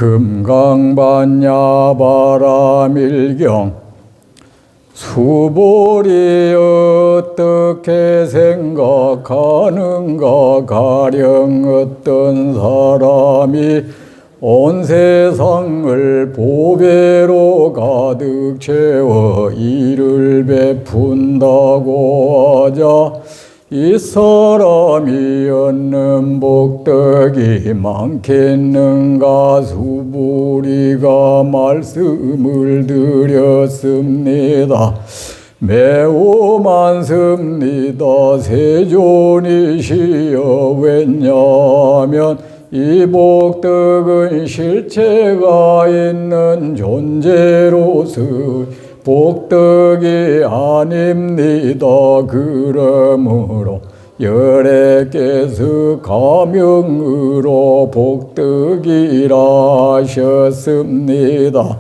금강반야바라밀경 수보리 어떻게 생각하는가 가령 어떤 사람이 온 세상을 보배로 가득 채워 이를 베푼다고 하자 이 사람이 얻는 복덕이 많겠는가 수보리가 말씀을 드렸습니다. 매우 많습니다. 세존이시여 왜냐하면 이 복덕은 실체가 있는 존재로서 복덕이 아닙니다. 그러므로 열애께서 가명으로 복덕이라 하셨습니다.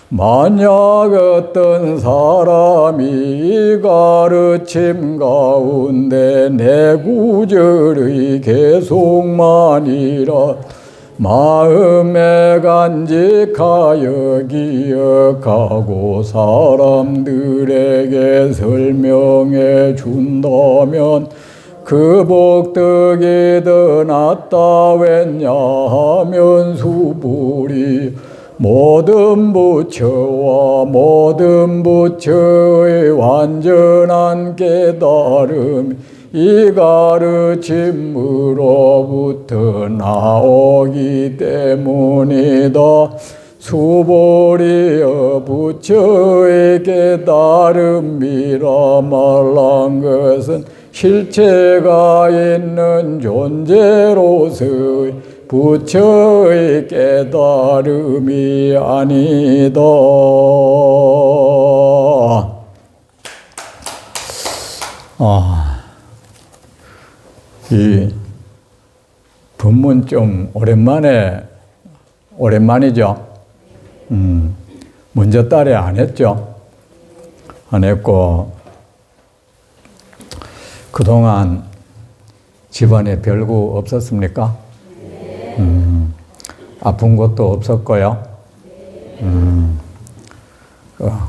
만약 어떤 사람이 이 가르침 가운데 내 구절의 계속만이라 마음에 간직하여 기억하고 사람들에게 설명해 준다면 그 복덕이 더 낫다. 왜냐하면 수보리 모든 부처와 모든 부처의 완전한 깨달음 이 가르침으로부터 나오기 때문이다. 수보리여 부처의 깨달음이라 말한 것은 실체가 있는 존재로서의 부처의 깨달음이 아니다. 이 본문 좀 오랜만이죠? 먼저 딸에 안 했죠? 안 했고, 그동안 집안에 별거 없었습니까? 아픈 것도 없었고요.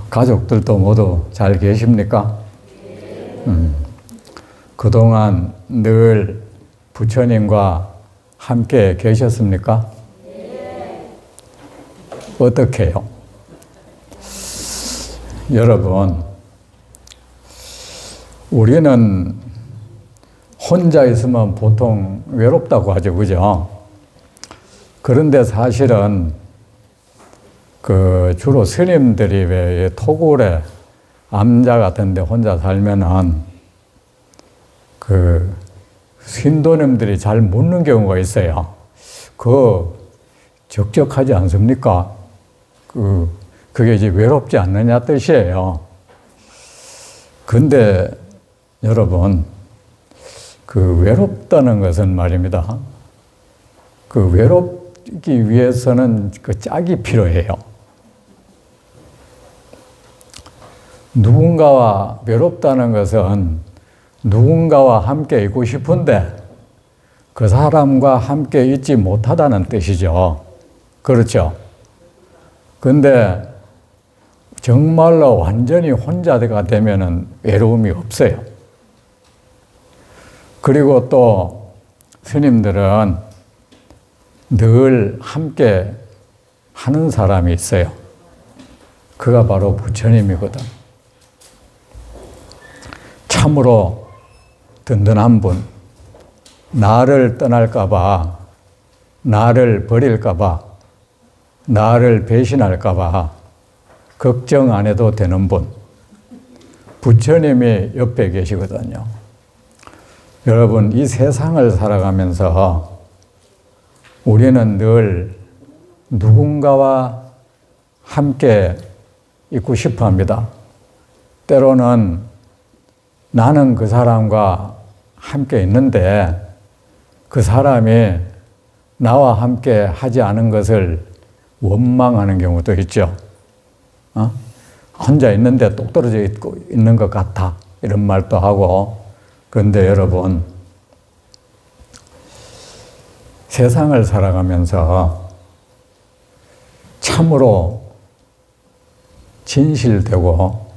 가족들도 모두 잘 계십니까? 그동안 늘 부처님과 함께 계셨습니까? 어떻게요? 여러분, 우리는 혼자 있으면 보통 외롭다고 하죠, 그죠? 그런데 사실은 주로 스님들이 왜 토굴에 암자 같은 데 혼자 살면은 신도님들이 잘 묻는 경우가 있어요. 적적하지 않습니까? 그게 이제 외롭지 않느냐 뜻이에요. 근데 여러분, 외롭다는 것은 말입니다. 외롭기 위해서는 짝이 필요해요. 누군가와 외롭다는 것은 누군가와 함께 있고 싶은데 그 사람과 함께 있지 못하다는 뜻이죠. 그렇죠? 근데 정말로 완전히 혼자가 되면은 외로움이 없어요. 그리고 또 스님들은 늘 함께 하는 사람이 있어요. 그가 바로 부처님이거든. 참으로 든든한 분, 나를 떠날까봐, 나를 버릴까봐, 나를 배신할까봐 걱정 안 해도 되는 분, 부처님이 옆에 계시거든요. 여러분, 이 세상을 살아가면서 우리는 늘 누군가와 함께 있고 싶어 합니다. 때로는 나는 그 사람과 함께 있는데 그 사람이 나와 함께 하지 않은 것을 원망하는 경우도 있죠. 혼자 있는데 똑 떨어져 있는 것 같아. 이런 말도 하고. 그런데 여러분, 세상을 살아가면서 참으로 진실되고,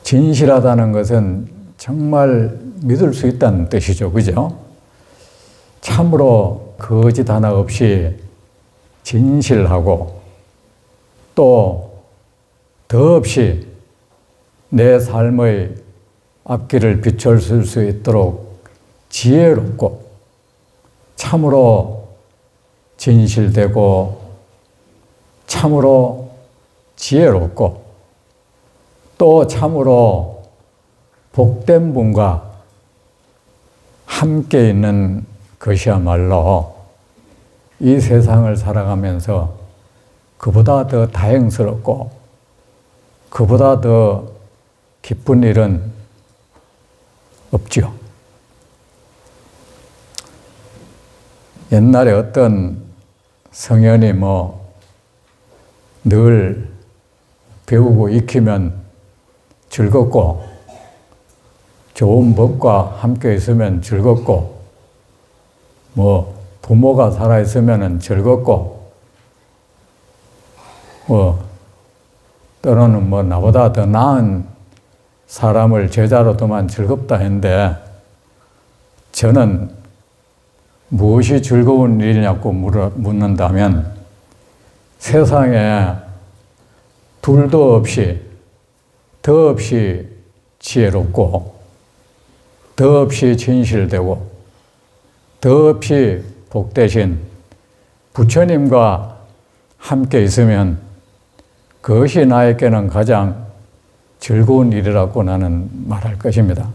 진실하다는 것은 정말 믿을 수 있다는 뜻이죠. 그죠? 참으로 거짓 하나 없이 진실하고, 또 더없이 내 삶의 앞길을 비춰줄 수 있도록 지혜롭고, 참으로 진실되고, 참으로 지혜롭고, 또 참으로 복된 분과 함께 있는 것이야말로 이 세상을 살아가면서 그보다 더 다행스럽고 그보다 더 기쁜 일은 없죠. 옛날에 어떤 성현이 늘 배우고 익히면 즐겁고, 좋은 법과 함께 있으면 즐겁고, 부모가 살아있으면 즐겁고, 때로는 나보다 더 나은 사람을 제자로 두면 즐겁다 했는데, 저는 무엇이 즐거운 일이냐고 묻는다면, 세상에 둘도 없이, 더없이 지혜롭고, 더없이 진실되고, 더없이 복되신 부처님과 함께 있으면 그것이 나에게는 가장 즐거운 일이라고 나는 말할 것입니다.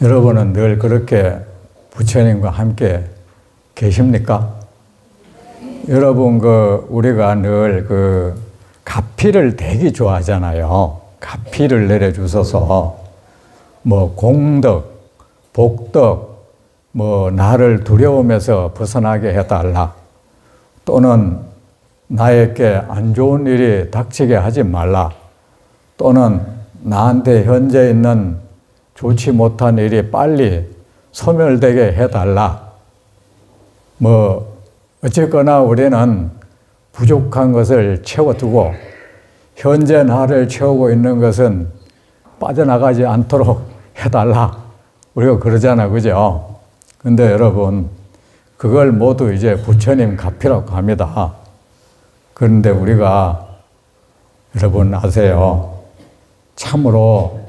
여러분은 늘 그렇게 부처님과 함께 계십니까? 여러분, 우리가 늘 가피를 되게 좋아하잖아요. 가피를 내려주셔서, 공덕, 복덕, 나를 두려움에서 벗어나게 해달라. 또는 나에게 안 좋은 일이 닥치게 하지 말라. 또는 나한테 현재 있는 좋지 못한 일이 빨리 소멸되게 해달라. 어쨌거나 우리는 부족한 것을 채워두고 현재 나를 채우고 있는 것은 빠져나가지 않도록 해달라. 우리가 그러잖아, 그죠? 근데 여러분, 그걸 모두 이제 부처님 가피라고 합니다. 그런데 우리가, 여러분 아세요? 참으로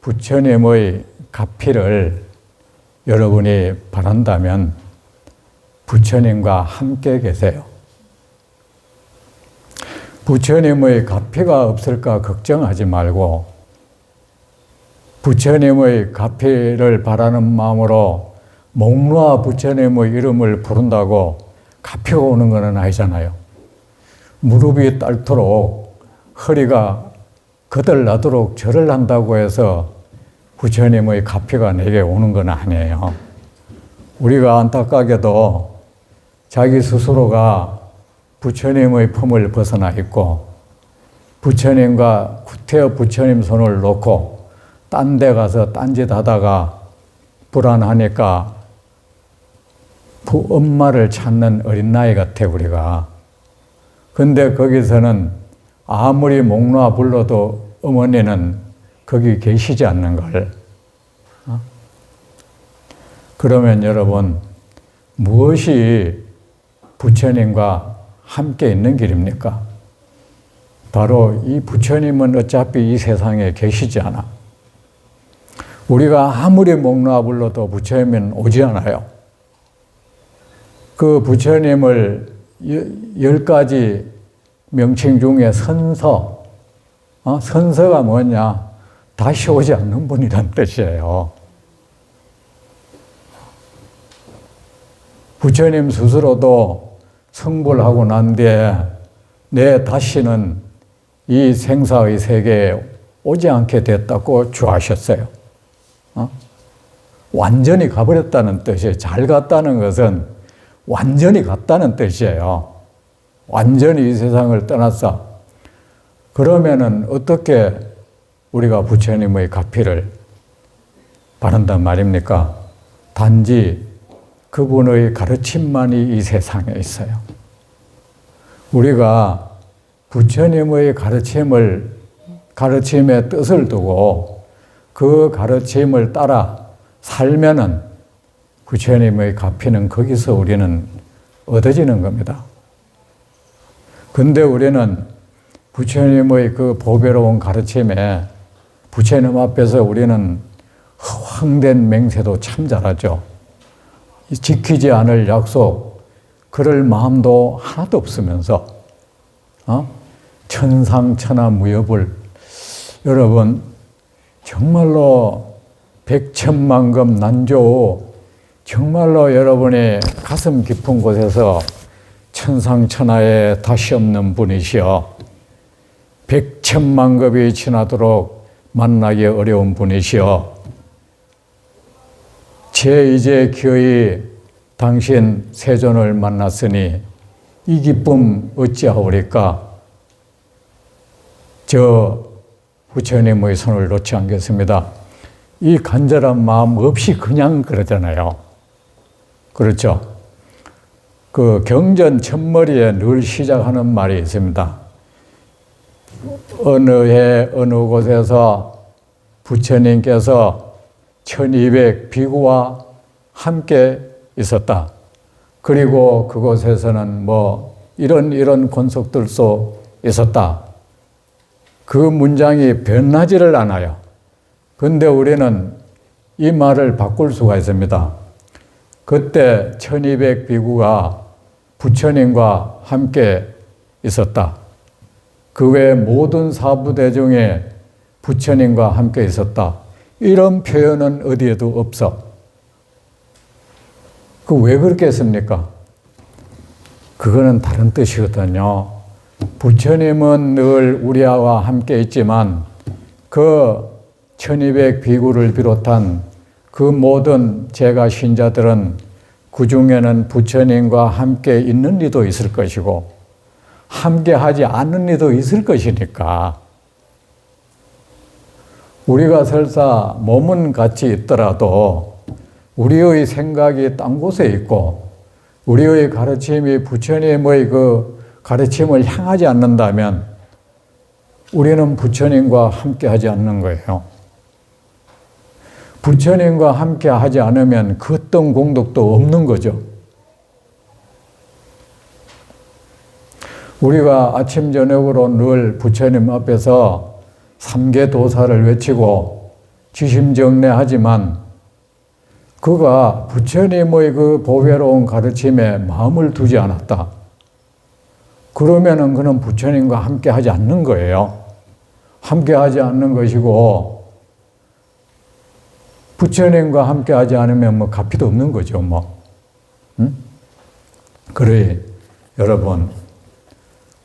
부처님의 가피를 여러분이 바란다면 부처님과 함께 계세요. 부처님의 가피가 없을까 걱정하지 말고 부처님의 가피를 바라는 마음으로 목 놓아 부처님의 이름을 부른다고 가피가 오는 건 아니잖아요. 무릎이 닳도록 허리가 거들나도록 절을 한다고 해서 부처님의 가피가 내게 오는 건 아니에요. 우리가 안타깝게도 자기 스스로가 부처님의 품을 벗어나 있고 부처님과 구태여 부처님 손을 놓고 딴 데 가서 딴짓 하다가 불안하니까 엄마를 찾는 어린 나이 같아, 우리가. 근데 거기서는 아무리 목 놓아 불러도 어머니는 거기 계시지 않는 걸. 그러면 여러분, 무엇이 부처님과 함께 있는 길입니까? 바로 이 부처님은 어차피 이 세상에 계시지 않아. 우리가 아무리 목 놓아 불러도 부처님은 오지 않아요. 그 부처님을 10가지 명칭 중에 선서, 선서가 뭐냐? 다시 오지 않는 분이란 뜻이에요. 부처님 스스로도 성불하고 난 뒤에 내 다시는 이 생사의 세계에 오지 않게 됐다고 주하셨어요. 완전히 가버렸다는 뜻이에요. 잘 갔다는 것은 완전히 갔다는 뜻이에요. 완전히 이 세상을 떠났어. 그러면은 어떻게 우리가 부처님의 가피를 바란단 말입니까? 단지 그분의 가르침만이 이 세상에 있어요. 우리가 부처님의 가르침의 뜻을 두고 그 가르침을 따라 살면은 부처님의 가피는 거기서 우리는 얻어지는 겁니다. 근데 우리는 부처님의 그 보배로운 가르침에 부처님 앞에서 우리는 허황된 맹세도 참 잘하죠. 지키지 않을 약속, 그럴 마음도 하나도 없으면서, 천상천하무협을, 여러분, 정말로 백천만금 난조, 정말로 여러분의 가슴 깊은 곳에서 천상천하에 다시 없는 분이시여, 백천만급이 지나도록 만나기 어려운 분이시여, 제 이제 기어이 당신 세존을 만났으니 이 기쁨 어찌하오리까? 저 부처님의 손을 놓지 않겠습니다. 이 간절한 마음 없이 그냥 그러잖아요. 그렇죠? 그 경전 첫머리에 늘 시작하는 말이 있습니다. 어느 해 어느 곳에서 부처님께서 1200 비구와 함께 있었다. 그리고 그곳에서는 뭐 이런 권속들도 있었다. 그 문장이 변하지를 않아요. 근데 우리는 이 말을 바꿀 수가 있습니다. 그때 1200 비구가 부처님과 함께 있었다. 그 외 모든 사부대중에 부처님과 함께 있었다. 이런 표현은 어디에도 없어. 그 왜 그렇게 했습니까? 그거는 다른 뜻이거든요. 부처님은 늘 우리와 함께 있지만 그 1200 비구를 비롯한 그 모든 제가 신자들은 그 중에는 부처님과 함께 있는 이도 있을 것이고 함께 하지 않는 이도 있을 것이니까 우리가 설사 몸은 같이 있더라도 우리의 생각이 딴 곳에 있고 우리의 가르침이 부처님의 그 가르침을 향하지 않는다면 우리는 부처님과 함께 하지 않는 거예요. 부처님과 함께 하지 않으면 그 어떤 공덕도 없는 거죠. 우리가 아침 저녁으로 늘 부처님 앞에서 삼계도사를 외치고 지심정례하지만 그가 부처님의 그 보배로운 가르침에 마음을 두지 않았다. 그러면은 그는 부처님과 함께 하지 않는 거예요. 함께 하지 않는 것이고 부처님과 함께 하지 않으면 뭐 가피도 없는 거죠, 뭐. 응? 그래, 여러분,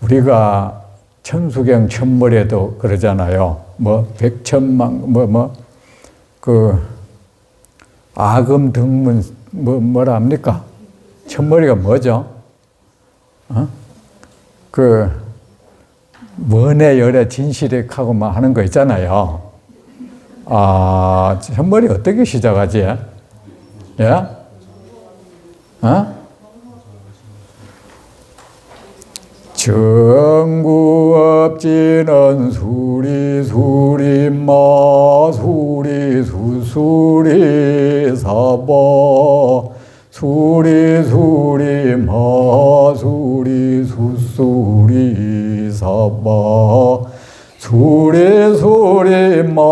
우리가 천수경 첫머리에도 그러잖아요. 뭐, 백천만, 아금 등문, 뭐라 합니까? 첫머리가 뭐죠? 원의 열의 진실익하고 막 하는 거 있잖아요. 첫머리 어떻게 시작하지? 예? 정구업지는 수리수리마 수리수수리 사보 수리수리마 수리수수리 사바 수리수리마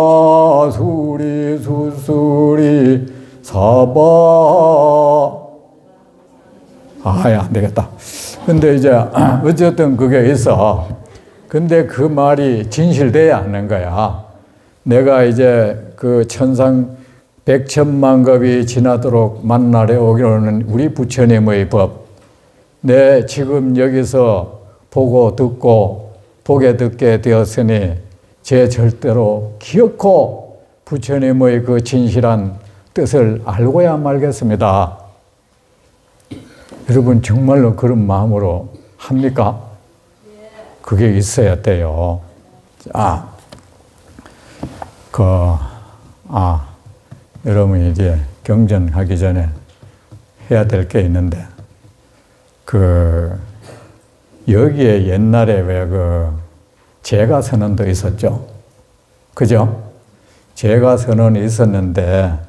수리수수리 사바 안 되겠다. 근데 이제 어쨌든 그게 있어. 근데 그 말이 진실돼야 하는 거야. 내가 이제 그 천상 백천만급이 지나도록 만나러 오기로는 우리 부처님의 법. 내 지금 여기서 보고 듣고 보게 듣게 되었으니 제 절대로 기억고 부처님의 그 진실한 뜻을 알고야 말겠습니다. 여러분 정말로 그런 마음으로 합니까? 그게 있어야 돼요. 여러분이 이제 경전하기 전에 해야 될 게 있는데, 여기에 옛날에 왜 제가선언도 있었죠. 그죠? 제가선언이 있었는데,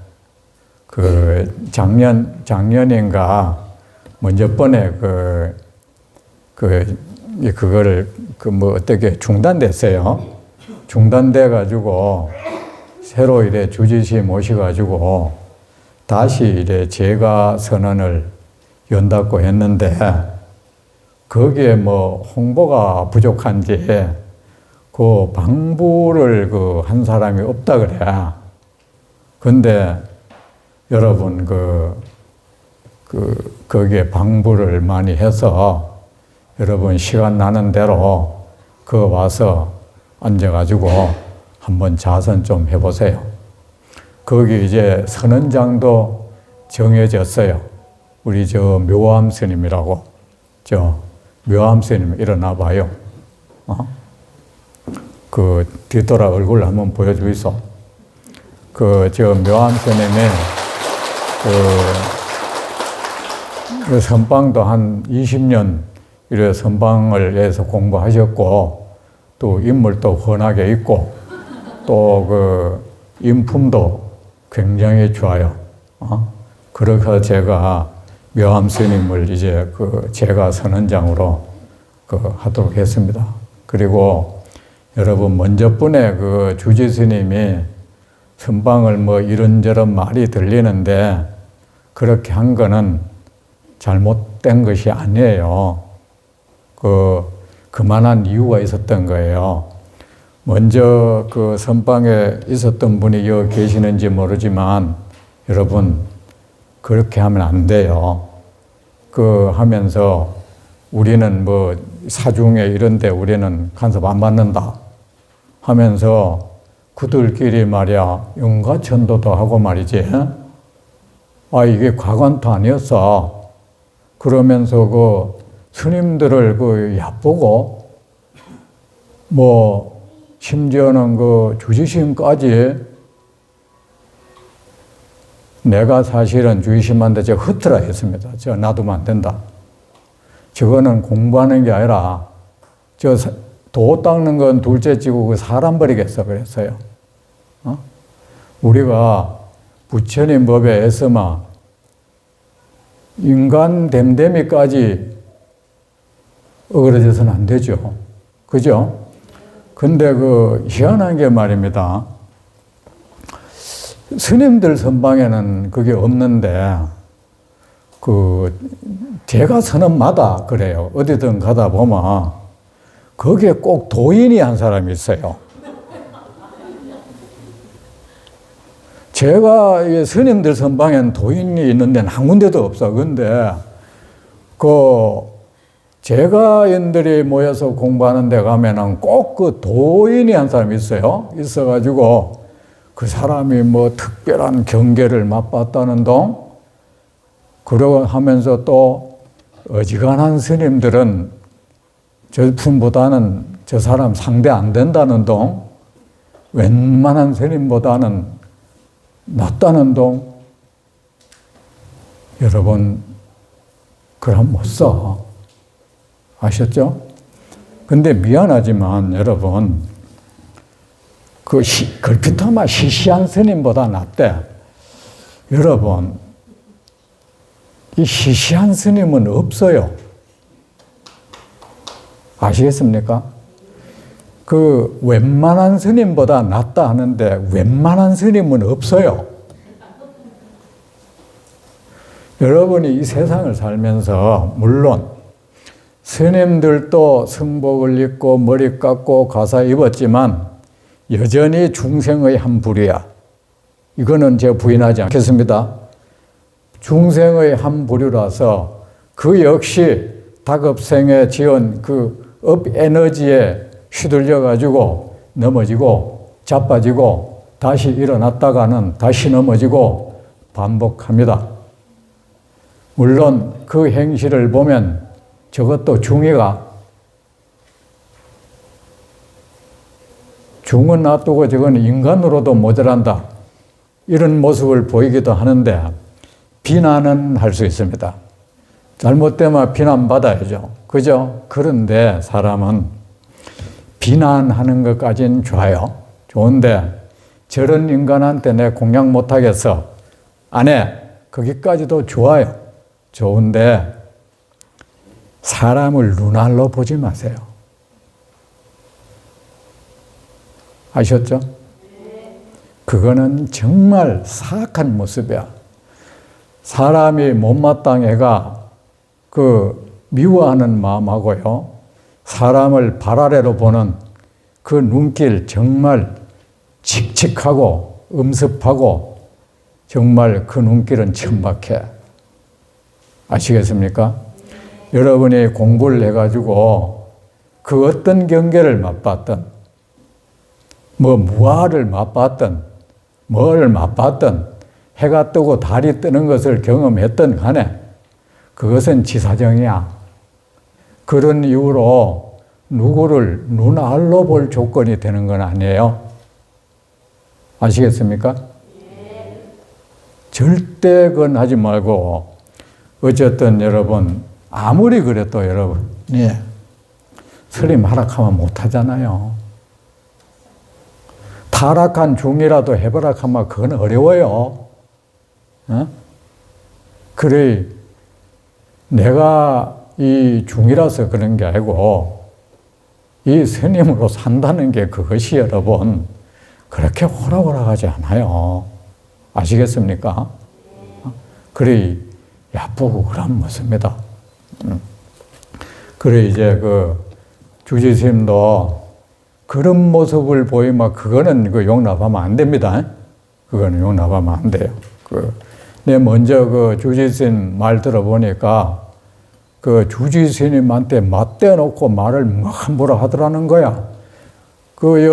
작년인가, 먼저 번에 그거를 어떻게 중단됐어요. 중단돼가지고, 새로 이래 주지시 모셔가지고, 다시 이래 제가선언을 연다고 했는데, 거기에 홍보가 부족한지, 방부를 한 사람이 없다 그래. 근데, 여러분, 거기에 방부를 많이 해서, 여러분 시간 나는 대로 와서 앉아가지고 한번 자선 좀 해보세요. 거기 이제 선언장도 정해졌어요. 우리 묘암 스님이라고. 묘암 스님 일어나 봐요. 뒤돌아 얼굴 한번 보여주이소. 묘암 스님이 선방도 한 20년 이래 선방을 해서 공부하셨고, 또 인물도 훤하게 있고, 또 인품도 굉장히 좋아요. 그래서 제가 묘암 스님을 이제 제가 선언장으로 하도록 했습니다. 그리고 여러분 먼저 분에 주지 스님이 선방을 이런저런 말이 들리는데, 그렇게 한 거는 잘못된 것이 아니에요. 그만한 이유가 있었던 거예요. 먼저 선방에 있었던 분이 여기 계시는지 모르지만, 여러분, 그렇게 하면 안 돼요. 하면서 우리는 사중에 이런데 우리는 간섭 안 받는다 하면서 그들끼리 말이야, 용가천도도 하고 말이지. 이게 과관도 아니었어. 그러면서 스님들을 얕보고, 심지어는 주지심까지 내가 사실은 주지심한테 흩으라 했습니다. 놔두면 안 된다. 저거는 공부하는 게 아니라, 도 닦는 건 둘째 치고 사람 버리겠어 그랬어요. 우리가 부처님 법에 애쓰마 인간 됨됨이까지 어그러져서는 안 되죠. 그죠? 근데 희한한 게 말입니다. 스님들 선방에는 그게 없는데, 제가 선언마다 그래요. 어디든 가다 보면, 거기에 꼭 도인이 한 사람이 있어요. 제가 스님들 선방에는 도인이 있는 데는 한 군데도 없어. 근데, 제가인들이 모여서 공부하는 데 가면은 꼭 도인이 한 사람이 있어요. 있어가지고 그 사람이 특별한 경계를 맛봤다는 동, 그러고 하면서 또 어지간한 스님들은 저 분보다는 저 사람 상대 안 된다는 동, 웬만한 스님보다는 낫다는 동, 여러분, 그럼 못 써. 아셨죠? 근데 미안하지만 여러분, 걸핏하면 시시한 스님보다 낫대. 여러분, 이 시시한 스님은 없어요. 아시겠습니까? 웬만한 스님보다 낫다 하는데 웬만한 스님은 없어요. 여러분이 이 세상을 살면서 물론 스님들도 승복을 입고 머리 깎고 가사 입었지만 여전히 중생의 한 부류야. 이거는 제가 부인하지 않겠습니다. 중생의 한 부류라서 그 역시 다급생에 지은 업 에너지에 휘둘려 가지고 넘어지고 자빠지고 다시 일어났다가는 다시 넘어지고 반복합니다. 물론 그 행실을 보면 저것도 중이가, 중은 놔두고 저건 인간으로도 모자란다, 이런 모습을 보이기도 하는데, 비난은 할 수 있습니다. 잘못되면 비난받아야죠. 그죠? 그런데 사람은 비난하는 것까지는 좋아요. 좋은데 저런 인간한테 내 공약 못하겠어. 안 해. 거기까지도 좋아요. 좋은데 사람을 눈알로 보지 마세요. 아셨죠? 그거는 정말 사악한 모습이야. 사람이 못마땅해가 미워하는 마음하고요. 사람을 발 아래로 보는 그 눈길 정말 칙칙하고 음습하고 정말 그 눈길은 천박해. 아시겠습니까? 여러분이 공부를 해가지고 그 어떤 경계를 맛봤든 무화를 맛봤든 뭘 맛봤든 해가 뜨고 달이 뜨는 것을 경험했던 간에 그것은 지사정이야. 그런 이유로 누구를 눈알로 볼 조건이 되는 건 아니에요. 아시겠습니까? 절대 그건 하지 말고 어쨌든 여러분 아무리 그래도 여러분 스님 하락하면 못하잖아요. 타락한 중이라도 해보라 하면 그건 어려워요. 어? 그래 내가 이 중이라서 그런 게 아니고 이 스님으로 산다는 게 그것이 여러분 그렇게 호락호락하지 않아요. 아시겠습니까? 그래 야쁘고 그런 모습입니다. 그래 이제 주지스님도 그런 모습을 보이면 그거는 용납하면 안 됩니다. 그거는 용납하면 안 돼요. 내 먼저 주지스님 말 들어보니까 주지스님한테 맞대놓고 말을 막 뭐라 하더라는 거야.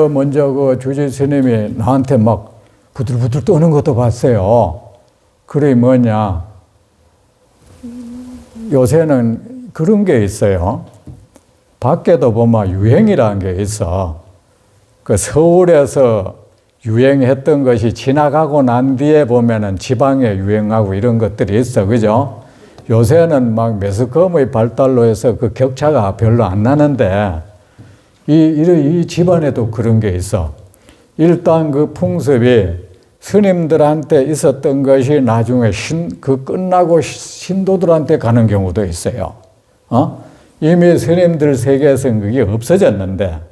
먼저 주지스님이 나한테 막 부들부들 떠는 것도 봤어요. 그래 뭐냐. 요새는 그런 게 있어요. 밖에도 보면 유행이라는 게 있어. 서울에서 유행했던 것이 지나가고 난 뒤에 보면은 지방에 유행하고 이런 것들이 있어. 그죠? 요새는 막 매스컴의 발달로 해서 그 격차가 별로 안 나는데 이 집안에도 그런 게 있어. 일단 그 풍습이 스님들한테 있었던 것이 나중에 끝나고 신도들한테 가는 경우도 있어요. 이미 스님들 세계에서는 그게 없어졌는데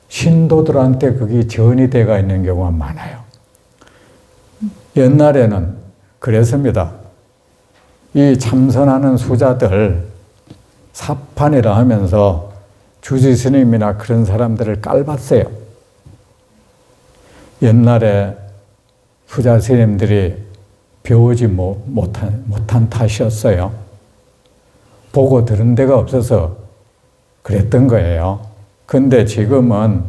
신도들한테 그게 전이 돼가 있는 경우가 많아요. 옛날에는 그랬습니다. 이 참선하는 수자들 사판이라 하면서 주지스님이나 그런 사람들을 깔봤어요. 옛날에 수자 스님들이 배우지 못한 탓이었어요. 보고 들은 데가 없어서 그랬던 거예요. 근데 지금은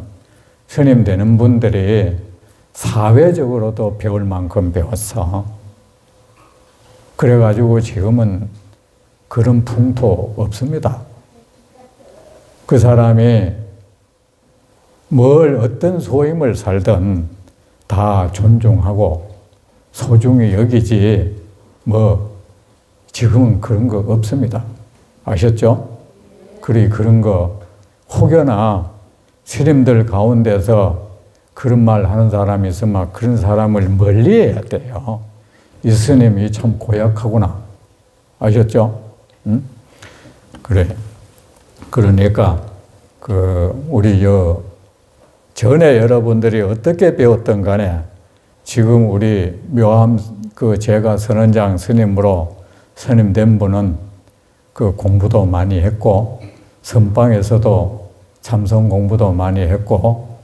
스님 되는 분들이 사회적으로도 배울 만큼 배웠어. 그래가지고 지금은 그런 풍토 없습니다. 그 사람이 어떤 소임을 살든 다 존중하고 소중히 여기지 지금은 그런 거 없습니다. 아셨죠? 그런 거 혹여나 스님들 가운데서 그런 말 하는 사람이 있으면 그런 사람을 멀리해야 돼요. 이 스님이 참 고약하구나. 아셨죠? 응? 그래. 그러니까 우리 전에 여러분들이 어떻게 배웠던 간에 지금 우리 묘암 제가 선원장 스님으로 선임된 분은 공부도 많이 했고 선방에서도 참선 공부도 많이 했고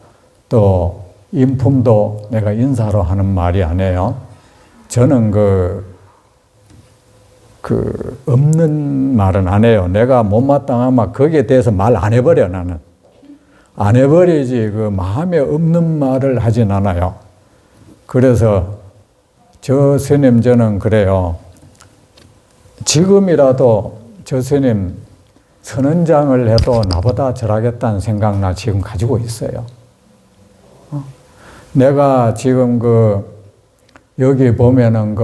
또 인품도 내가 인사로 하는 말이 아니에요. 저는 없는 말은 안 해요. 내가 못마땅하면 거기에 대해서 말 안 해버려, 나는. 안 해버리지, 마음에 없는 말을 하진 않아요. 그래서, 스님, 저는 그래요. 지금이라도 스님 선언장을 해도 나보다 잘하겠다는 생각 나 지금 가지고 있어요. 내가 지금 여기 보면은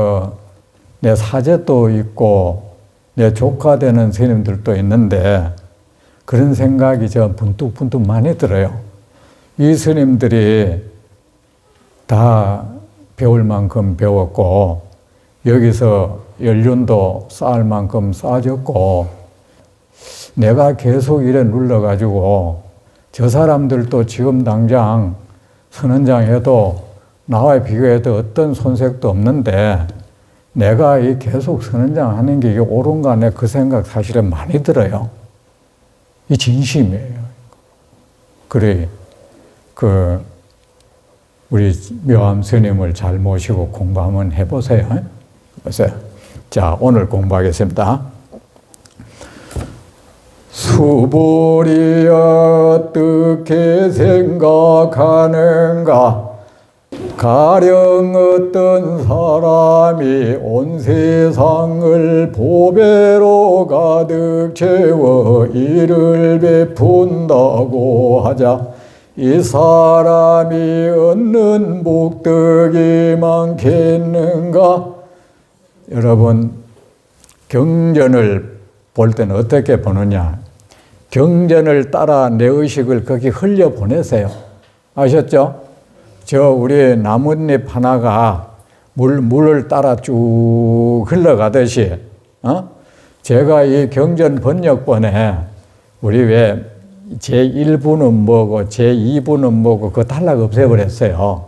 내 사제도 있고 내 조카 되는 스님들도 있는데 그런 생각이 저 분뚝분뚝 많이 들어요. 이 스님들이 다 배울 만큼 배웠고 여기서 연륜도 쌓을 만큼 쌓아졌고 내가 계속 이래 눌러가지고 저 사람들도 지금 당장 선언장 해도 나와 비교해도 어떤 손색도 없는데 내가 이 계속 선언장 하는 게 이게 옳은가 내 그 생각 사실은 많이 들어요. 이 진심이에요. 그래 우리 묘암 스님을 잘 모시고 공부 한번 해보세요. 보세요. 자, 오늘 공부하겠습니다. 수불이 어떻게 생각하는가? 가령 어떤 사람이 온 세상을 보배로 가득 채워 일을 베푼다고 하자 이 사람이 얻는 복덕이 많겠는가? 여러분, 경전을 볼 때는 어떻게 보느냐? 경전을 따라 내 의식을 거기 흘려보내세요. 아셨죠? 우리 나뭇잎 하나가 물을 따라 쭉 흘러가듯이, 제가 이 경전 번역본에 우리 왜 제1부는 뭐고 제2부는 뭐고 그거 탈락 없애버렸어요.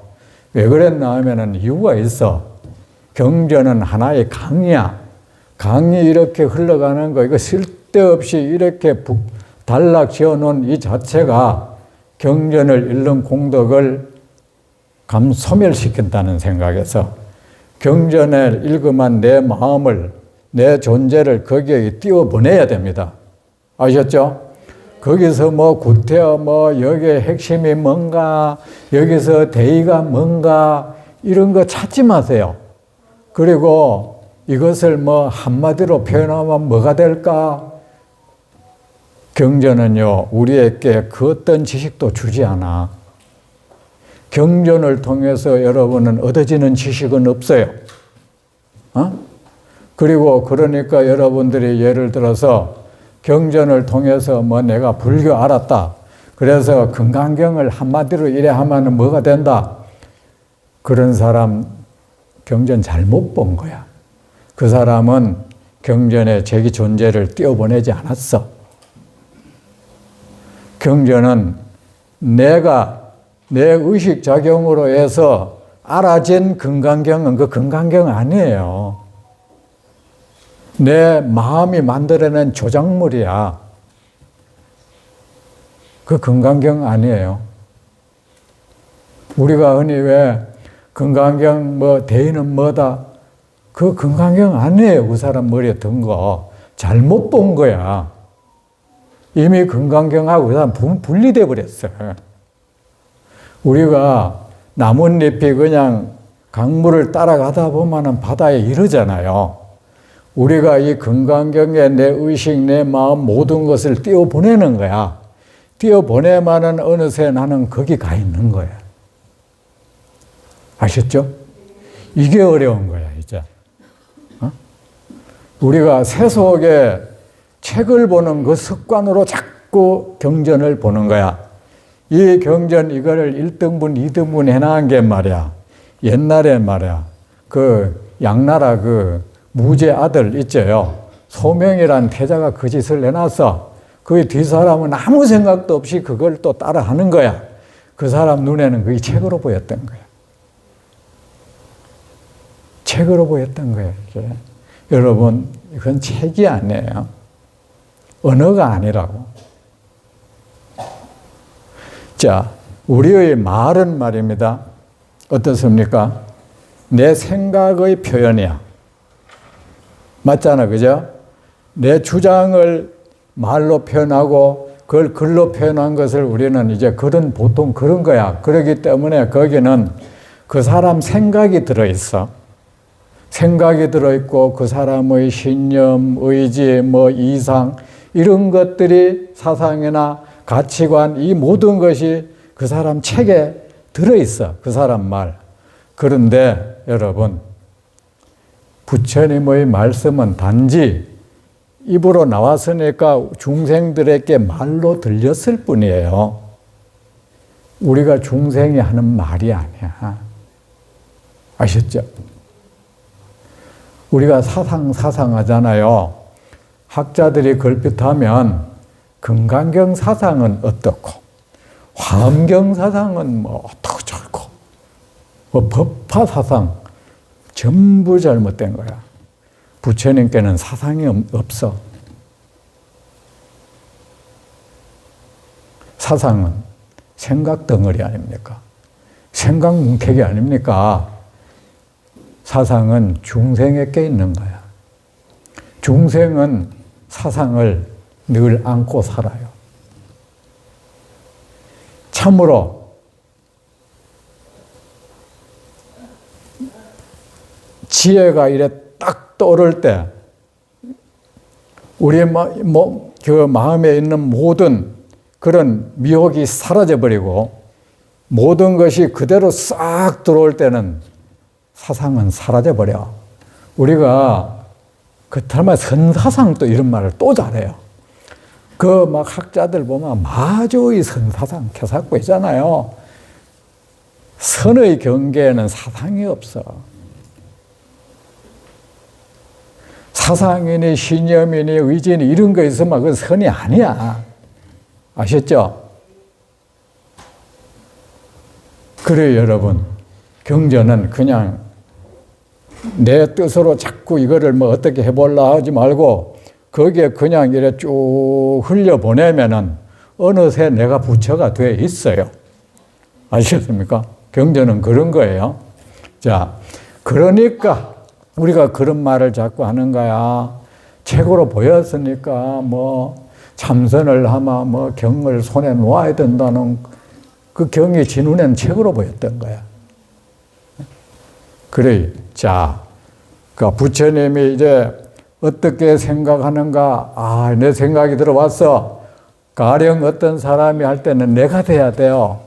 왜 그랬나 하면은 이유가 있어. 경전은 하나의 강이야. 강이 이렇게 흘러가는 거 이거 쓸데없이 이렇게 단락 지어놓은 이 자체가 경전을 읽는 공덕을 소멸시킨다는 생각에서 경전을 읽으면 내 마음을 내 존재를 거기에 띄워보내야 됩니다. 아셨죠? 거기서 구태여 여기에 핵심이 뭔가 여기서 대의가 뭔가 이런 거 찾지 마세요. 그리고 이것을 한마디로 표현하면 뭐가 될까? 경전은요, 우리에게 그 어떤 지식도 주지 않아. 경전을 통해서 여러분은 얻어지는 지식은 없어요. 그리고 그러니까 여러분들이 예를 들어서 경전을 통해서 내가 불교 알았다. 그래서 금강경을 한마디로 이래 하면 뭐가 된다. 그런 사람 경전 잘못 본 거야. 그 사람은 경전에 자기 존재를 띄워보내지 않았어. 경전은 내가 내 의식작용으로 해서 알아진 금강경은 그 금강경 아니에요. 내 마음이 만들어낸 조작물이야. 그 금강경 아니에요. 우리가 흔히 왜 금강경 대의는 뭐다? 그 금강경 아니에요. 그 사람 머리에 든 거. 잘못 본 거야. 이미 금강경하고 그 사람 분리돼 버렸어요. 우리가 나뭇잎이 그냥 강물을 따라가다 보면은 바다에 이르잖아요. 우리가 이 금강경에 내 의식, 내 마음 모든 것을 띄워보내는 거야. 띄워보내면은 어느새 나는 거기 가 있는 거야. 아셨죠? 이게 어려운 거야, 이제. 우리가 세속에 책을 보는 그 습관으로 자꾸 경전을 보는 거야. 이 경전 이거를 1등분, 2등분 해나간 게 말이야. 옛날에 말이야. 양나라 무제 아들 있죠요. 소명이란 태자가 그 짓을 해놨어. 그 뒷사람은 아무 생각도 없이 그걸 또 따라 하는 거야. 그 사람 눈에는 그게 책으로 보였던 거야. 책으로 보였던 거예요. 여러분, 이건 책이 아니에요. 언어가 아니라고. 자, 우리의 말은 말입니다. 어떻습니까? 내 생각의 표현이야. 맞잖아, 그죠? 내 주장을 말로 표현하고 그걸 글로 표현한 것을 우리는 이제 보통 그런 거야. 그렇기 때문에 거기는 그 사람 생각이 들어있어. 생각이 들어있고 그 사람의 신념, 의지, 이상 이런 것들이 사상이나 가치관 이 모든 것이 그 사람 책에 들어있어. 그 사람 말. 그런데 여러분 부처님의 말씀은 단지 입으로 나왔으니까 중생들에게 말로 들렸을 뿐이에요. 우리가 중생이 하는 말이 아니야. 아셨죠? 우리가 사상하잖아요. 학자들이 걸핏하면 금강경 사상은 어떻고 화엄경 사상은 뭐 어떻고 저렇고 뭐 법화 사상 전부 잘못된 거야. 부처님께는 사상이 없어. 사상은 생각 덩어리 아닙니까? 생각 뭉태기 아닙니까? 사상은 중생에게 있는 거야. 중생은 사상을 늘 안고 살아요. 참으로 지혜가 이래 딱 떠오를 때 우리의 그 마음에 있는 모든 그런 미혹이 사라져버리고 모든 것이 그대로 싹 들어올 때는 사상은 사라져버려. 우리가 그렇다면 선사상 이런 말을 또 잘해요. 그 막 학자들 보면 마저의 선사상 개사고 있잖아요. 선의 경계에는 사상이 없어. 사상이니 신념이니 의지니 이런 거 있으면 그건 선이 아니야. 아셨죠? 그래요, 여러분. 경전은 그냥 내 뜻으로 자꾸 이거를 뭐 어떻게 해볼라 하지 말고 거기에 그냥 이래 쭉 흘려보내면은 어느새 내가 부처가 돼 있어요. 아시겠습니까? 경전은 그런 거예요. 자, 그러니까 우리가 그런 말을 자꾸 하는 거야. 책으로 보였으니까 뭐 참선을 하면 뭐 경을 손에 놓아야 된다는 그 경이 지 눈에는 책으로 보였던 거야. 그래. 자, 그러니까 부처님이 이제 어떻게 생각하는가? 아, 내 생각이 들어왔어. 가령 어떤 사람이 할 때는 내가 돼야 돼요.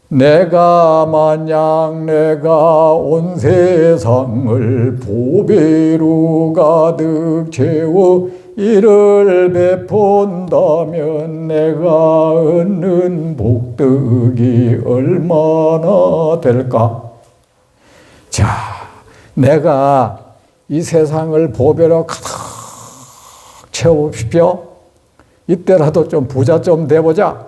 내가 만약 내가 온 세상을 보배로 가득 채워 이를 베푼다면 내가 얻는 복덕이 얼마나 될까? 자, 내가 이 세상을 보배로 가득 채워봅시오. 이때라도 좀 부자 좀 돼보자.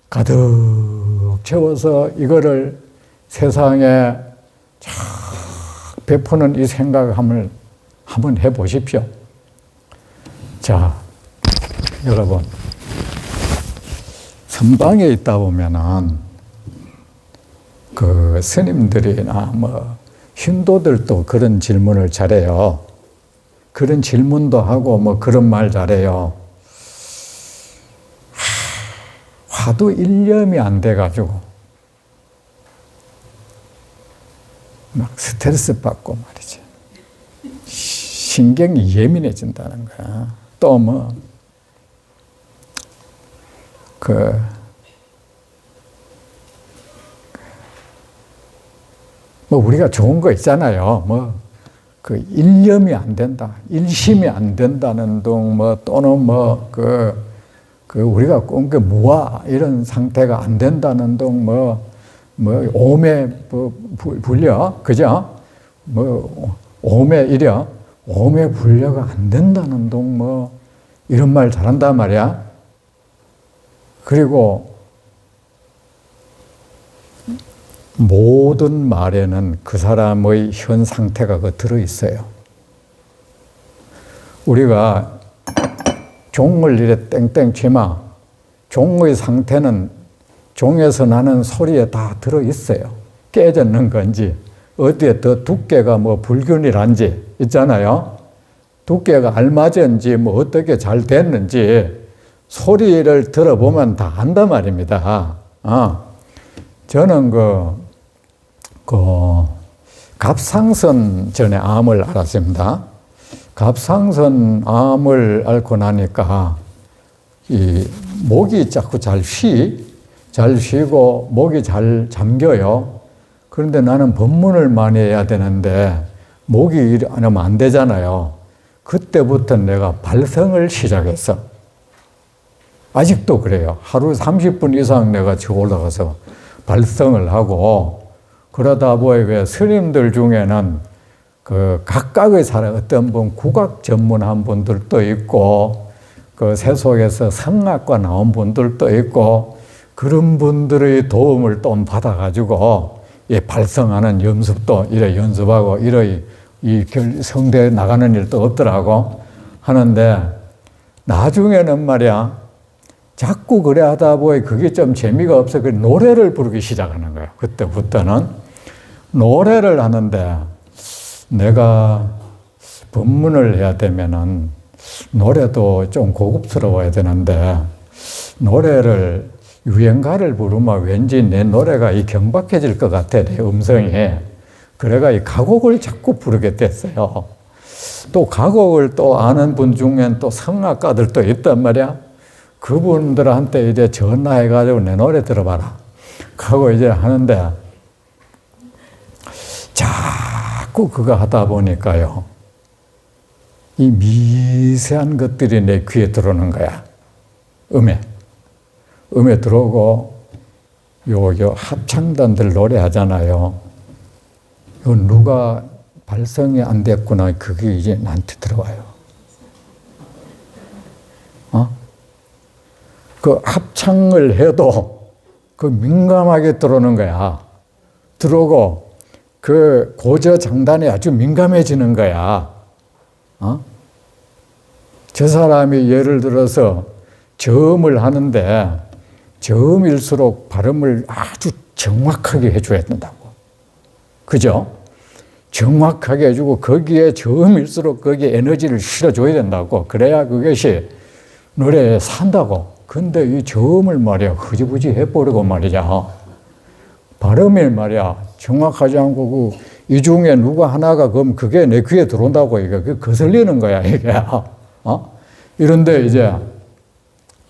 가득 채워서 이거를 세상에 쫙 베푸는 이 생각을 한번 해보십시오. 자, 여러분, 선방에 있다 보면은 그 스님들이나 뭐 신도들도 그런 질문을 잘해요. 그런 질문도 하고 뭐 그런 말 잘해요. 화두 일념이 안 돼가지고 막 스트레스 받고 말이지. 신경이 예민해진다는 거야. 또 뭐 우리가 좋은 거 있잖아요. 뭐 그 일념이 안 된다, 일심이 안 된다는 등 뭐 또는 우리가 꾼 게 무아 이런 상태가 안 된다는 등 오매 불려 그죠? 오매 이려 오매 불려가 안 된다는 등 이런 말 잘한단 말이야. 그리고 모든 말에는 그 사람의 현 상태가 들어있어요. 우리가 종을 이래 땡땡 치마, 종의 상태는 종에서 나는 소리에 다 들어있어요. 깨졌는 건지, 어디에 더 두께가 불균일한지 있잖아요. 두께가 알맞은지 어떻게 잘 됐는지 소리를 들어보면 다 안단 말입니다. 저는 갑상선 전에 암을 앓았습니다. 갑상선 암을 앓고 나니까 이 목이 자꾸 잘 쉬고 목이 잘 잠겨요. 그런데 나는 법문을 많이 해야 되는데 목이 안 하면 안 되잖아요. 그때부터 내가 발성을 시작했어. 아직도 그래요. 하루 30분 이상 내가 저 올라가서 발성을 하고, 그러다 보니 왜 스님들 중에는 그 각각의 사람, 어떤 분 국악 전문한 분들도 있고, 그 세속에서 성악과 나온 분들도 있고, 그런 분들의 도움을 또 받아가지고, 이 발성하는 연습도 이래 연습하고, 이래 이 성대에 나가는 일도 없더라고 하는데, 나중에는 말이야, 자꾸 그래 하다 보니 그게 좀 재미가 없어. 그 노래를 부르기 시작하는 거야. 그때부터는 노래를 하는데, 내가 법문을 해야 되면은 노래도 좀 고급스러워야 되는데, 노래를 유행가를 부르면 왠지 내 노래가 이 경박해질 것 같아, 내 음성이. 그래가 이 가곡을 자꾸 부르게 됐어요. 또 가곡을 또 아는 분 중엔 또 성악가들도 있단 말이야. 그분들한테 이제 전화해가지고 내 노래 들어봐라 하고 이제 하는데, 자꾸 그거 하다 보니까요, 이 미세한 것들이 내 귀에 들어오는 거야. 음에 들어오고, 요 합창단들 노래하잖아요. 요 누가 발성이 안 됐구나, 그게 이제 나한테 들어와요. 그 합창을 해도 그 민감하게 들어오는 거야. 들어오고 그 고저장단에 아주 민감해지는 거야. 저 사람이 예를 들어서 저음을 하는데, 저음일수록 발음을 아주 정확하게 해줘야 된다고. 그죠? 정확하게 해주고, 거기에 저음일수록 거기에 에너지를 실어줘야 된다고. 그래야 그것이 노래에 산다고. 근데 이 저음을 말이야, 흐지부지 해버리고 말이야. 발음이 말이야, 정확하지 않고, 이 중에 누가 하나가 그럼 그게 내 귀에 들어온다고, 이게 거슬리는 거야, 이게. 이런데 이제,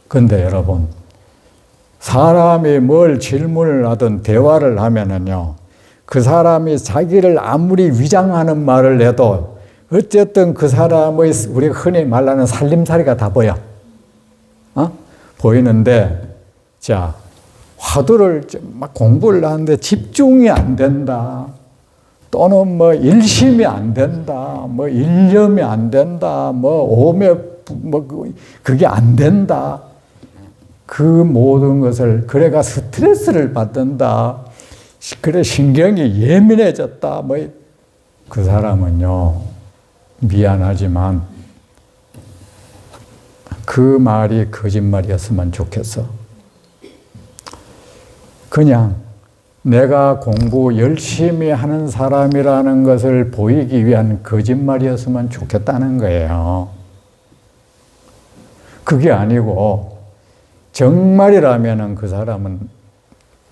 근데 여러분, 사람이 뭘 질문을 하든 대화를 하면은요, 그 사람이 자기를 아무리 위장하는 말을 해도 어쨌든 그 사람의 우리가 흔히 말하는 살림살이가 다 보여. 보이는데, 자, 화두를 막 공부를 하는데 집중이 안 된다. 또는 뭐 일심이 안 된다. 뭐 일념이 안 된다. 뭐 오매, 그게 안 된다. 그 모든 것을, 그래가 스트레스를 받는다. 그래, 신경이 예민해졌다. 뭐, 그 사람은요, 미안하지만 그 말이 거짓말이었으면 좋겠어. 그냥 내가 공부 열심히 하는 사람이라는 것을 보이기 위한 거짓말이었으면 좋겠다는 거예요. 그게 아니고, 정말이라면은 그 사람은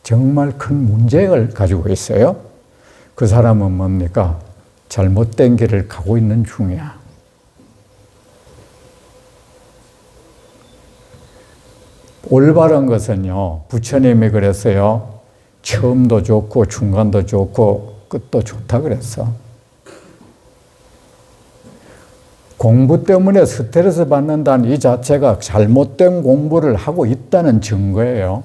정말 큰 문제를 가지고 있어요. 그 사람은 뭡니까? 잘못된 길을 가고 있는 중이야. 올바른 것은요, 부처님이 그랬어요. 처음도 좋고 중간도 좋고 끝도 좋다 그랬어. 공부 때문에 스트레스 받는다는 이 자체가 잘못된 공부를 하고 있다는 증거예요.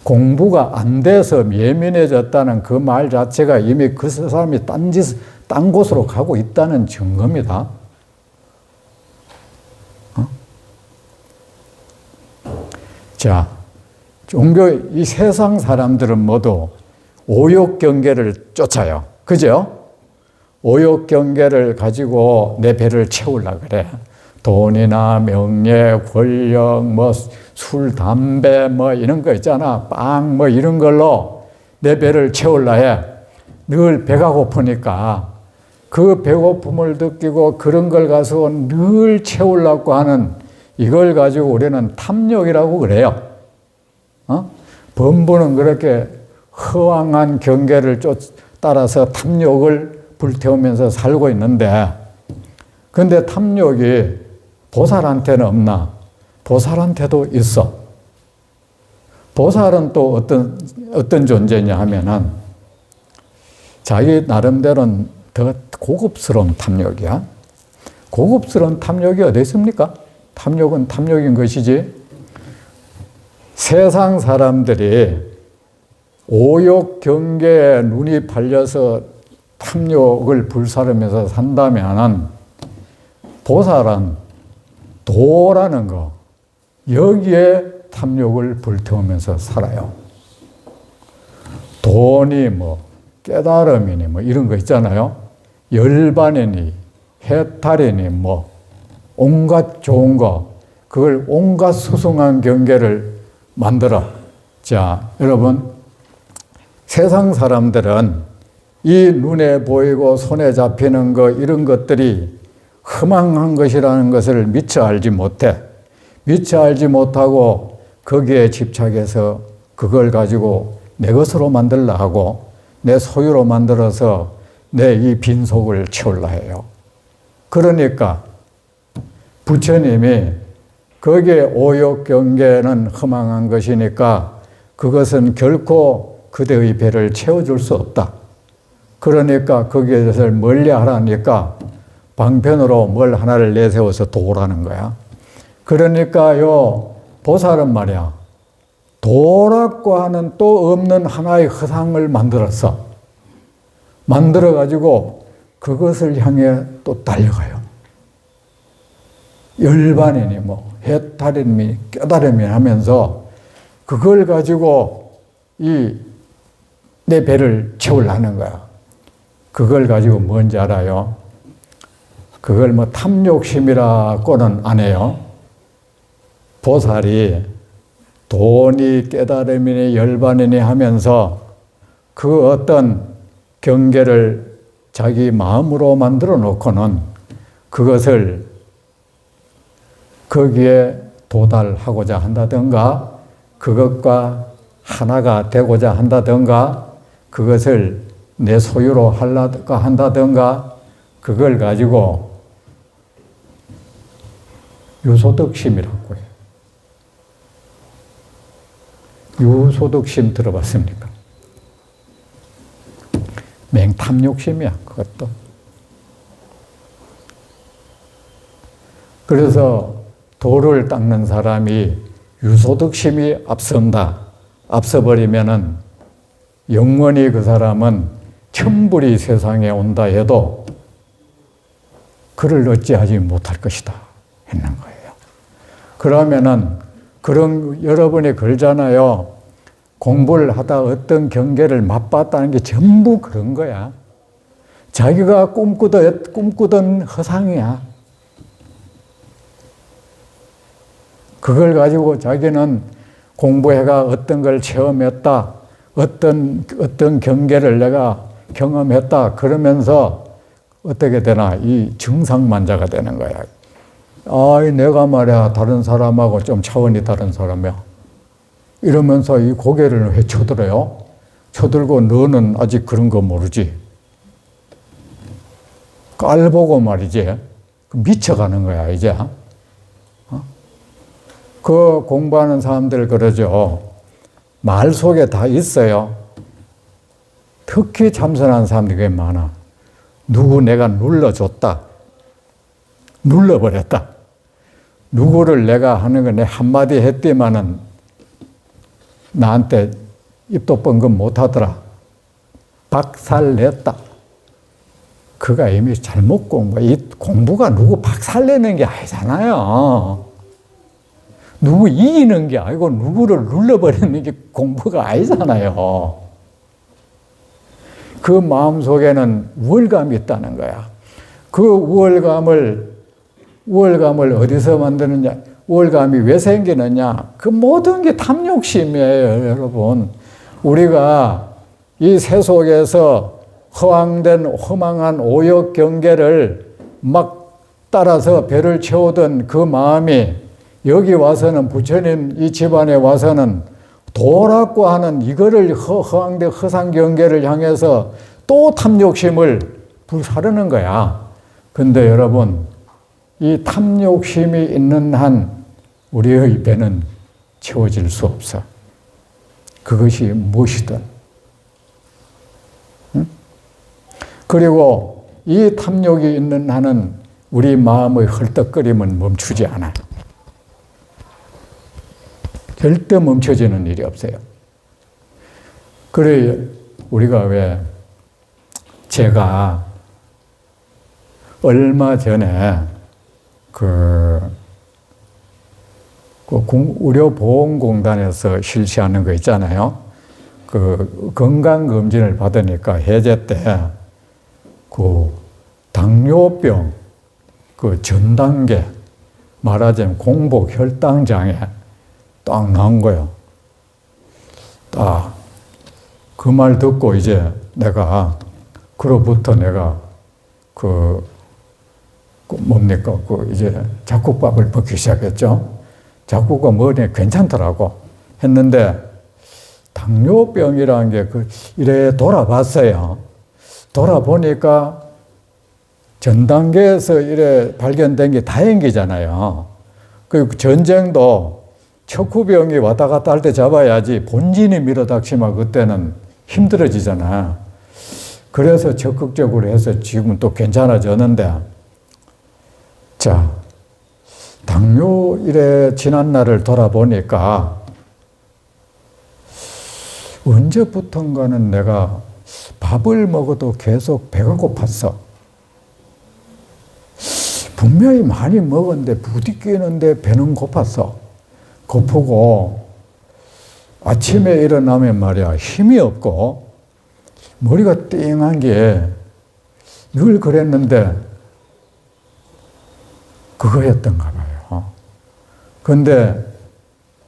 공부가 안 돼서 예민해졌다는 그 말 자체가 이미 그 사람이 딴 곳으로 가고 있다는 증거입니다. 자, 종교, 이 세상 사람들은 모두 오욕 경계를 쫓아요. 그죠? 오욕 경계를 가지고 내 배를 채우려고 그래. 돈이나 명예, 권력, 뭐 술, 담배, 뭐 이런 거 있잖아. 빵, 뭐 이런 걸로 내 배를 채우려 해. 늘 배가 고프니까 그 배고픔을 느끼고 그런 걸 가지고 늘 채우려고 하는, 이걸 가지고 우리는 탐욕이라고 그래요. 범부는 그렇게 허황한 경계를 따라서 탐욕을 불태우면서 살고 있는데, 근데 탐욕이 보살한테는 없나? 보살한테도 있어. 보살은 또 어떤 존재냐 하면은, 자기 나름대로는 더 고급스러운 탐욕이야. 고급스러운 탐욕이 어디 있습니까? 탐욕은 탐욕인 것이지. 세상 사람들이 오욕 경계에 눈이 팔려서 탐욕을 불사르면서 산다면은 보살은 도라는 거, 여기에 탐욕을 불태우면서 살아요. 돈이 뭐 깨달음이니 뭐 이런 거 있잖아요. 열반이니 해탈이니 뭐 온갖 좋은 거, 그걸 온갖 수승한 경계를 만들어. 자, 여러분, 세상 사람들은 이 눈에 보이고 손에 잡히는 거 이런 것들이 허망한 것이라는 것을 미처 알지 못해. 미처 알지 못하고 거기에 집착해서 그걸 가지고 내 것으로 만들려 하고 내 소유로 만들어서 내 이 빈속을 채우려 해요. 그러니까 부처님이 거기에 오욕 경계는 허망한 것이니까 그것은 결코 그대의 배를 채워줄 수 없다. 그러니까 거기에서 멀리 하라니까 방편으로 뭘 하나를 내세워서 도라는 거야. 그러니까 요 보살은 말이야, 도라고 하는 또 없는 하나의 허상을 만들어가지고 그것을 향해 또 달려가요. 열반이니 뭐 해탈이니 깨달음이 하면서 그걸 가지고 내 배를 채우려는 거야. 그걸 가지고 뭔지 알아요? 그걸 뭐 탐욕심이라고는 안 해요. 보살이 돈이 깨달음이니 열반이니 하면서 그 어떤 경계를 자기 마음으로 만들어 놓고는 그것을 거기에 도달하고자 한다든가 그것과 하나가 되고자 한다든가 그것을 내 소유로 하려고 한다든가 그걸 가지고 유소득심이라고 해요. 유소득심 들어봤습니까? 맹탐욕심이야, 그것도. 그래서 도를 닦는 사람이 유소득심이 앞서버리면은 영원히 그 사람은 천불이 세상에 온다 해도 그를 어찌하지 못할 것이다 했는 거예요. 그러면은 그런 여러분이 그러잖아요. 공부를 하다 어떤 경계를 맛봤다는 게 전부 그런 거야. 자기가 꿈꾸던 허상이야. 그걸 가지고 자기는 공부해가 어떤 걸 체험했다. 어떤 경계를 내가 경험했다. 그러면서 어떻게 되나? 이 증상만자가 되는 거야. 내가 말이야, 다른 사람하고 좀 차원이 다른 사람이야. 이러면서 이 고개를 왜 쳐들어요? 쳐들고 너는 아직 그런 거 모르지. 깔보고 말이지. 미쳐가는 거야, 이제. 그 공부하는 사람들 그러죠. 말 속에 다 있어요. 특히 참선한 사람들이 꽤 많아. 누구 내가 눌러줬다. 눌러버렸다. 누구를 내가 하는 거 내 한마디 했더만은 나한테 입도 뻥금 못하더라. 박살냈다. 그가 이미 잘못 이 공부가 누구 박살내는 게 아니잖아요. 누구 이기는 게 아니고 누구를 눌러버리는 게 공부가 아니잖아요. 그 마음속에는 우월감이 있다는 거야. 그 우월감을 어디서 만드느냐? 우월감이 왜 생기느냐? 그 모든 게 탐욕심이에요, 여러분. 우리가 이 세속에서 허망한 오욕 경계를 막 따라서 배를 채우던 그 마음이 여기 와서는 부처님 이 집안에 와서는 도라고 하는 이거를 허황된 허상 경계를 향해서 또 탐욕심을 불사르는 거야. 근데 여러분, 이 탐욕심이 있는 한 우리의 배는 채워질 수 없어. 그것이 무엇이든. 응? 그리고 이 탐욕이 있는 한은 우리 마음의 헐떡거림은 멈추지 않아요. 절대 멈춰지는 일이 없어요. 그래 우리가 왜 제가 얼마 전에 의료보험공단에서 실시하는 거 있잖아요. 건강검진을 받으니까 해제 때 당뇨병 전 단계 말하자면 공복 혈당장애 딱 나온 거예요. 딱 그 말 듣고 이제 내가 그로부터 내가 뭡니까 이제 잡곡밥을 먹기 시작했죠. 잡곡밥 먹으니 괜찮더라고 했는데 당뇨병이라는 게 이래 돌아봤어요. 돌아보니까 전 단계에서 이래 발견된 게 다행이잖아요. 그 전쟁도 척후병이 왔다 갔다 할 때 잡아야지 본진이 밀어닥치면 그때는 힘들어지잖아. 그래서 적극적으로 해서 지금은 또 괜찮아졌는데, 자, 당뇨 이래 지난 날을 돌아보니까 언제부턴가는 내가 밥을 먹어도 계속 배가 고팠어. 분명히 많이 먹었는데 부딪히는데 배는 고팠어. 고프고 아침에 일어나면 말이야 힘이 없고 머리가 띵한 게 늘 그랬는데 그거였던가 봐요. 근데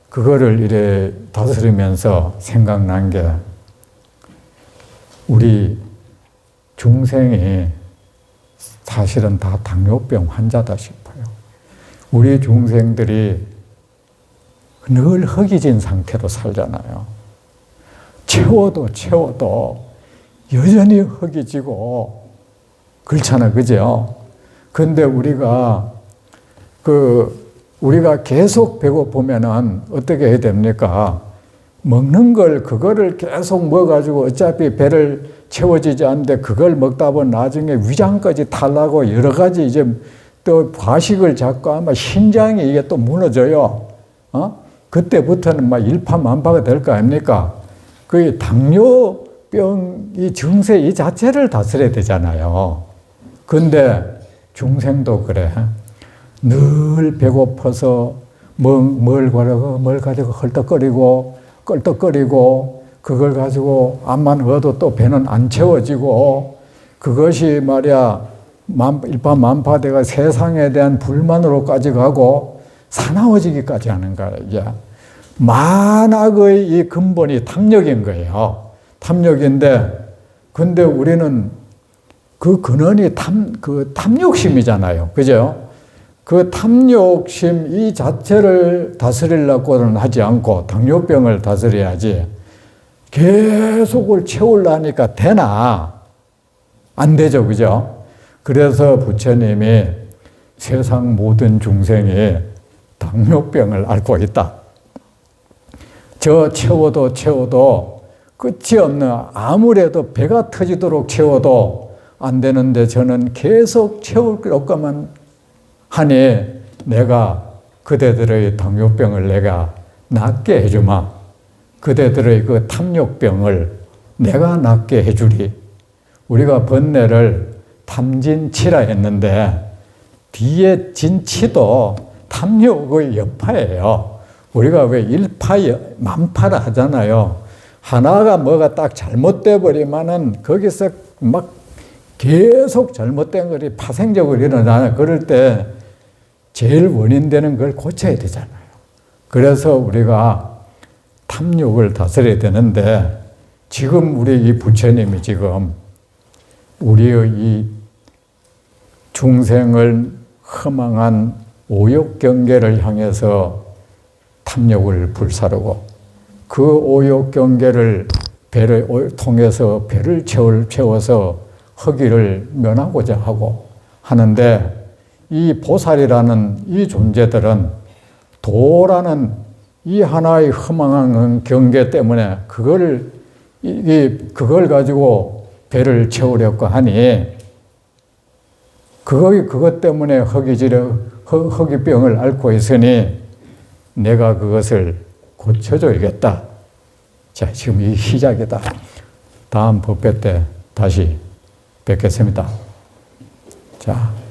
그거를 이래 다스리면서 생각난 게 우리 중생이 사실은 다 당뇨병 환자다 싶어요. 우리 중생들이 늘 허기진 상태로 살잖아요. 채워도 여전히 허기지고 그렇잖아, 그죠? 근데 우리가 계속 배고프면은 어떻게 해야 됩니까? 먹는 그거를 계속 먹어가지고 어차피 배를 채워지지 않는데 그걸 먹다 보면 나중에 위장까지 탈라고 여러 가지 이제 또 과식을 자꾸 하면 신장이 이게 또 무너져요. 그때부터는 막 일파만파가 될 거 아닙니까? 그 당뇨병 이 증세 이 자체를 다스려야 되잖아요. 근데 중생도 그래. 늘 배고파서 뭘 가지고 헐떡거리고 껄떡거리고 그걸 가지고 암만 얻어도 또 배는 안 채워지고 그것이 말이야 일파만파돼가 세상에 대한 불만으로까지 가고 사나워지기까지 하는 거야. 이게 만악의 이 근본이 탐욕인 거예요. 탐욕인데 근데 우리는 그 근원이 탐욕심이잖아요. 그죠? 그 탐욕심 이 자체를 다스리려고는 하지 않고 당뇨병을 다스려야지 계속을 채우려니까 되나? 안 되죠. 그죠? 그래서 부처님이 세상 모든 중생이 당뇨병을 앓고 있다. 저 채워도 끝이 없는 아무래도 배가 터지도록 채워도 안 되는데 저는 계속 채울 것만 하니 내가 그대들의 당뇨병을 내가 낫게 해주마. 그대들의 그 탐욕병을 내가 낫게 해주리. 우리가 번뇌를 탐진치라 했는데 뒤에 진치도 탐욕의 여파예요. 우리가 왜 일파만파라 하잖아요. 하나가 뭐가 딱 잘못돼 버리면은 거기서 막 계속 잘못된 것이 파생적으로 일어나요. 그럴 때 제일 원인되는 걸 고쳐야 되잖아요. 그래서 우리가 탐욕을 다스려야 되는데 지금 우리 이 부처님이 지금 우리의 이 중생을 허망한 오욕경계를 향해서 탐욕을 불사르고 그 오욕경계를 배를 통해서 배를 채워서 허기를 면하고자 하고 하는데 이 보살이라는 이 존재들은 도라는 이 하나의 허망한 경계 때문에 그걸 가지고 배를 채우려고 하니 그것 때문에 허기병을 앓고 있으니 내가 그것을 고쳐줘야겠다. 자, 지금 이 시작이다. 다음 법회 때 다시 뵙겠습니다. 자.